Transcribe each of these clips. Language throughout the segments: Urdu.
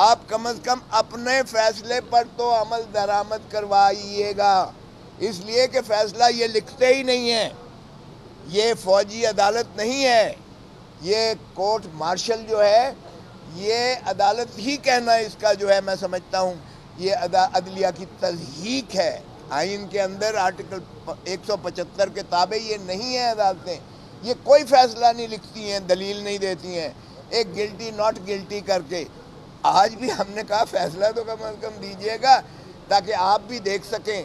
آپ کم از کم اپنے فیصلے پر تو عمل درآمد کروائیے گا، اس لیے کہ فیصلہ یہ لکھتے ہی نہیں ہیں، یہ فوجی عدالت نہیں ہے، یہ کورٹ مارشل جو ہے یہ عدالت ہی کہنا اس کا جو ہے میں سمجھتا ہوں یہ عدلیہ کی تضحیق ہے۔ آئین کے اندر آرٹیکل 175 کے تابع یہ نہیں ہے عدالتیں، یہ کوئی فیصلہ نہیں لکھتی ہیں، دلیل نہیں دیتی ہیں، ایک گلٹی ناٹ گلٹی کر کے۔ آج بھی ہم نے کہا فیصلہ تو کم از کم دیجیے گا تاکہ آپ بھی دیکھ سکیں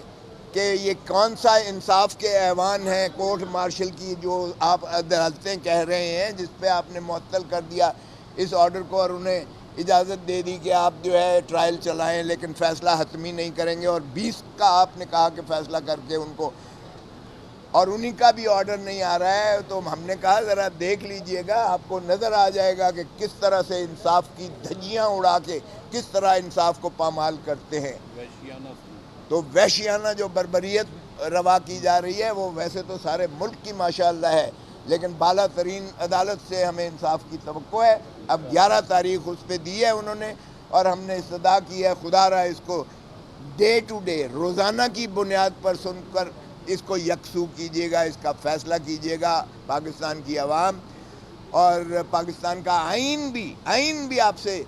کہ یہ کون سا انصاف کے ایوان ہیں کورٹ مارشل کی جو آپ عدالتیں کہہ رہے ہیں، جس پہ آپ نے معطل کر دیا اس آرڈر کو اور انہیں اجازت دے دی کہ آپ جو ہے ٹرائل چلائیں لیکن فیصلہ حتمی نہیں کریں گے، اور 20 کا آپ نے کہا کہ فیصلہ کر کے ان کو، اور انہی کا بھی آرڈر نہیں آ رہا ہے۔ تو ہم نے کہا ذرا دیکھ لیجئے گا، آپ کو نظر آ جائے گا کہ کس طرح سے انصاف کی دھجیاں اڑا کے کس طرح انصاف کو پامال کرتے ہیں۔ تو وحشیانہ جو بربریت روا کی جا رہی ہے وہ ویسے تو سارے ملک کی ماشاءاللہ ہے، لیکن بالا ترین عدالت سے ہمیں انصاف کی توقع ہے۔ اب 11 تاریخ اس پہ دی ہے انہوں نے، اور ہم نے استدعا کی ہے خدا را اس کو ڈے ٹو ڈے روزانہ کی بنیاد پر سن کر اس کو یکسو کیجیے گا، اس کا فیصلہ کیجیے گا پاکستان کی عوام، اور پاکستان کا آئین بھی آپ سے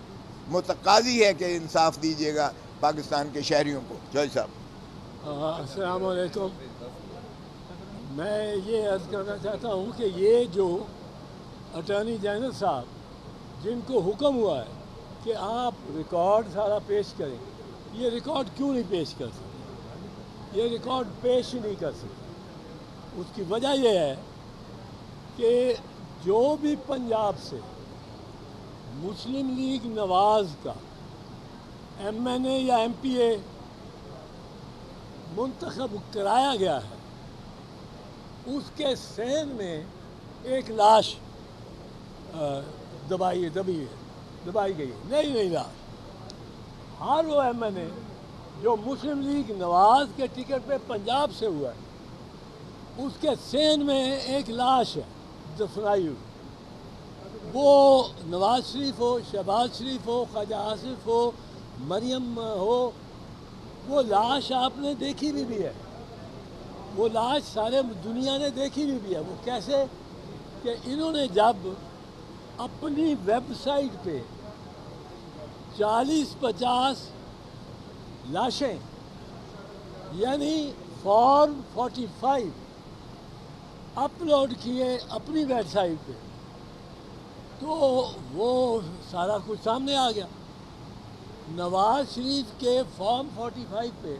متقاضی ہے کہ انصاف دیجیے گا پاکستان کے شہریوں کو۔ جوئی صاحب السلام علیکم۔ میں یہ عرض کرنا چاہتا ہوں کہ یہ جو اٹارنی جنرل صاحب جن کو حکم ہوا ہے کہ آپ ریکارڈ سارا پیش کریں، یہ ریکارڈ کیوں نہیں پیش کر سکتے؟ یہ ریکارڈ پیش ہی نہیں کر سکتے۔ اس کی وجہ یہ ہے کہ جو بھی پنجاب سے مسلم لیگ نواز کا ایم این اے یا ایم پی اے منتخب کرایا گیا ہے، اس کے سین میں ایک لاش دبائی گئی ہے، نئی لاش۔ ہر وہ ایم این اے جو مسلم لیگ نواز کے ٹکٹ پہ پنجاب سے ہوا ہے، اس کے سین میں ایک لاش ہے دفنائی ہوئی۔ وہ نواز شریف ہو، شہباز شریف ہو، خواجہ آصف ہو، مریم ہو، وہ لاش آپ نے دیکھی بھی ہے، وہ لاش سارے دنیا نے دیکھی بھی ہے۔ وہ کیسے کہ انہوں نے جب اپنی ویب سائٹ پہ 40-50 لاشیں یعنی فارم 45 اپلوڈ کیے اپنی ویب سائٹ پہ، تو وہ سارا کچھ سامنے آ گیا۔ نواز شریف کے فارم 45 پہ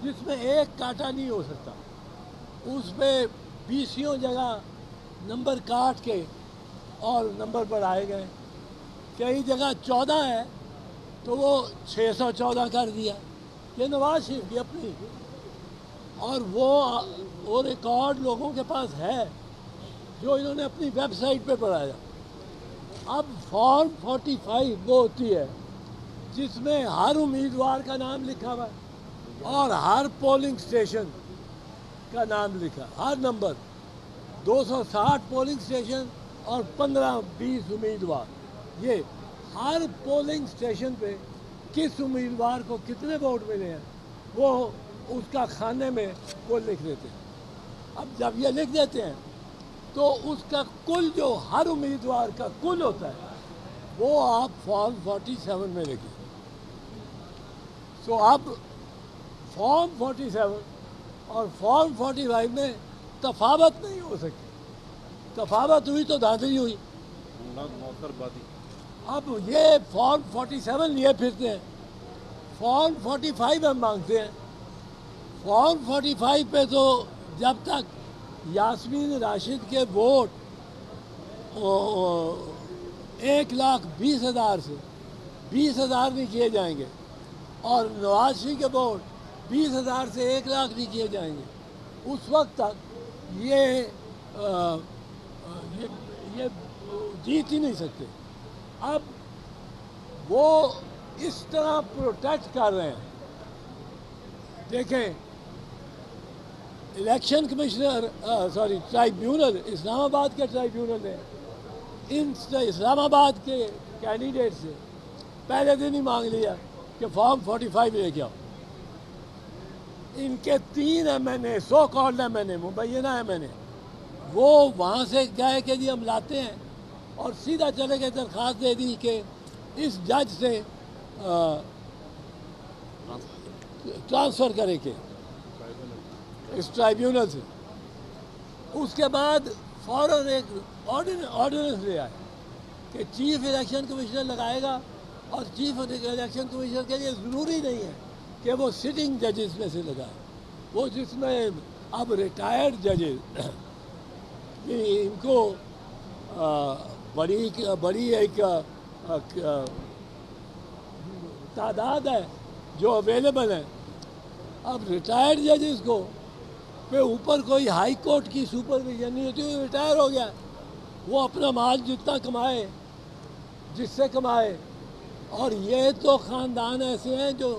جس میں ایک کاٹا نہیں ہو سکتا، اس پہ 20 جگہ نمبر کاٹ کے اور نمبر بڑھائے گئے، کئی جگہ 14 ہے تو وہ 614 کر دیا۔ یہ نواز شریف کی اپنی، اور وہ ریکارڈ لوگوں کے پاس ہے جو انہوں نے اپنی ویب سائٹ پہ بڑھایا۔ اب فارم 45 وہ ہوتی ہے جس میں ہر امیدوار کا نام لکھا ہوا ہے اور ہر پولنگ اسٹیشن کا نام لکھا، ہر نمبر 260 پولنگ اسٹیشن اور 15-20 امیدوار، یہ ہر پولنگ اسٹیشن پہ کس امیدوار کو کتنے ووٹ ملے ہیں وہ اس کا خانے میں وہ لکھ دیتے ہیں۔ اب جب یہ لکھ دیتے ہیں تو اس کا کل جو ہر امیدوار کا کل ہوتا ہے وہ آپ فارم 47 میں لکھیں۔ سو اب فارم 47 اور فارم 45 میں تفاوت نہیں ہو سکتی، تفاوت ہوئی تو دھاندلی ہوئی۔ اب یہ فارم 47 لیے پھرتے ہیں، فارم 45 ہم مانگتے ہیں۔ فارم 45 پہ تو جب تک یاسمین راشد کے ووٹ 1,20,000 سے 20,000 نہیں کیے جائیں گے اور نواز شریف کے ووٹ 20,000 سے 1,00,000 نہیں کیے جائیں گے، اس وقت تک یہ جیت ہی نہیں سکتے۔ اب وہ اس طرح پروٹیکٹ کر رہے ہیں۔ دیکھیں، الیکشن کمشنر ٹرائیبیونل اسلام آباد کے ٹرائیبیونل نے ان اسلام آباد کے کینڈیڈیٹ سے پہلے دن ہی مانگ لیا کہ فارم 45 لے کے آؤ. ان کے 3 MNA سو کالڈ MNA مبینہ MNA وہ وہاں سے گئے کہ جی ہم لاتے ہیں اور سیدھا چلے گئے درخواست دے دی کہ اس جج سے ٹرانسفر کرے کے اس ٹرائیبیونل سے. اس کے بعد فوراً ایک آرڈیننس لے آئے کہ چیف الیکشن کمشنر لگائے گا اور چیف الیکشن کمشنر کے لیے ضروری نہیں ہے کہ وہ سٹنگ ججز میں سے لگائے, وہ جس میں اب ریٹائرڈ ججز ان کو بڑی ایک تعداد ہے جو اویلیبل ہے. اب ریٹائرڈ ججز کو پہ اوپر کوئی ہائی کورٹ کی سپرویژن نہیں ہوتی, وہ ریٹائر ہو گیا, وہ اپنا مال جتنا کمائے جس سے کمائے. اور یہ تو خاندان ایسے ہیں جو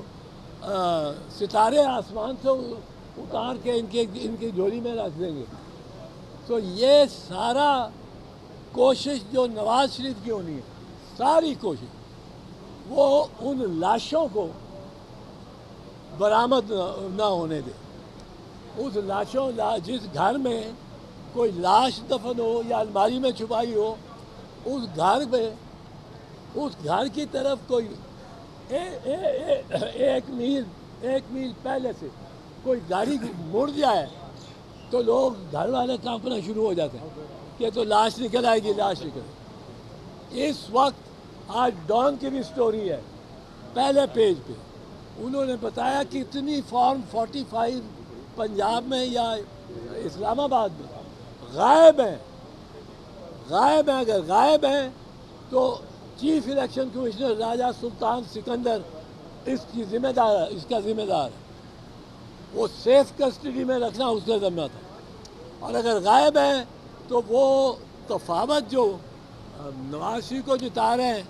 ستارے آسمان سے اتار کے ان کی جھولی میں رکھ دیں گے. تو یہ سارا کوشش جو نواز شریف کی ہونی ہے, ساری کوشش وہ ان لاشوں کو برآمد نہ ہونے دے. اس لاشوں جس گھر میں کوئی لاش دفن ہو یا الماری میں چھپائی ہو, اس گھر کی طرف کوئی ایک میل پہلے سے کوئی گاڑی مڑ جائے تو لوگ گھر والے کانپنا شروع ہو جاتے ہیں کہ تو لاش نکل آئے گی, لاش نکل. اس وقت آج ڈان کی بھی سٹوری ہے, پہلے پیج پہ انہوں نے بتایا کہ اتنی فارم 45 پنجاب میں یا اسلام آباد میں غائب ہیں. اگر غائب ہیں تو چیف الیکشن کمشنر راجہ سلطان سکندر اس کا ذمہ دار ہے. وہ سیف کسٹڈی میں رکھنا اس کا ذمہ تھا. اور اگر غائب ہیں تو وہ تفاوت جو نواز شریف کو جتا رہے ہیں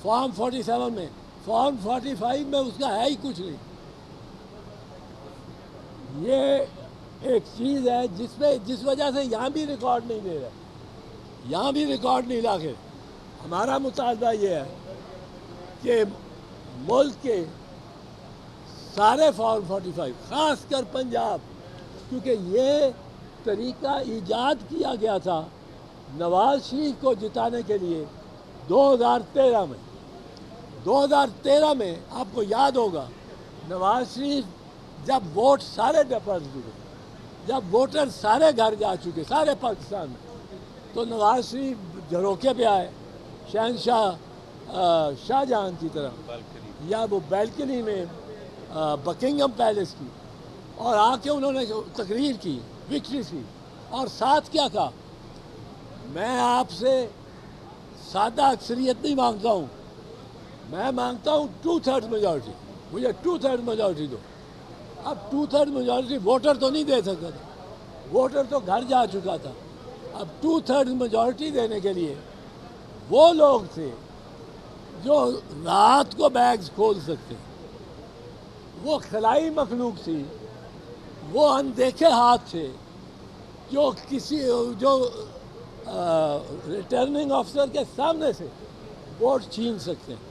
فارم 47 میں, فارم 45 میں اس کا ہے ہی کچھ نہیں. یہ ایک چیز ہے جس وجہ سے یہاں بھی ریکارڈ نہیں دے رہے, یہاں بھی ریکارڈ نہیں لا کے. ہمارا مطالبہ یہ ہے کہ ملک کے سارے فارم 45 خاص کر پنجاب, کیونکہ یہ طریقہ ایجاد کیا گیا تھا نواز شریف کو جتانے کے لیے 2013 میں آپ کو یاد ہوگا نواز شریف جب ووٹ سارے ڈپازٹ ہوئے, جب ووٹر سارے گھر جا چکے سارے پاکستان میں, تو نواز شریف جھروکے پہ آئے شاہ جہاں کی طرح یا وہ بیلکنی میں بکنگم پیلس کی, اور آ کے انہوں نے تقریر کی وکٹری کی, اور ساتھ کیا کہا, میں آپ سے سادہ اکثریت نہیں مانگتا ہوں, میں مانگتا ہوں 2/3 میجورٹی, مجھے 2/3 میجورٹی دو. اب 2/3 میجورٹی ووٹر تو نہیں دے سکتا تھا, ووٹر تو گھر جا چکا تھا. اب 2/3 میجورٹی دینے کے لیے وہ لوگ تھے جو رات کو بیگز کھول سکتے, وہ خلائی مخلوق تھی, وہ اندیکھے ہاتھ تھے جو ریٹرننگ آفیسر کے سامنے سے ووٹ چھین سکتے ہیں.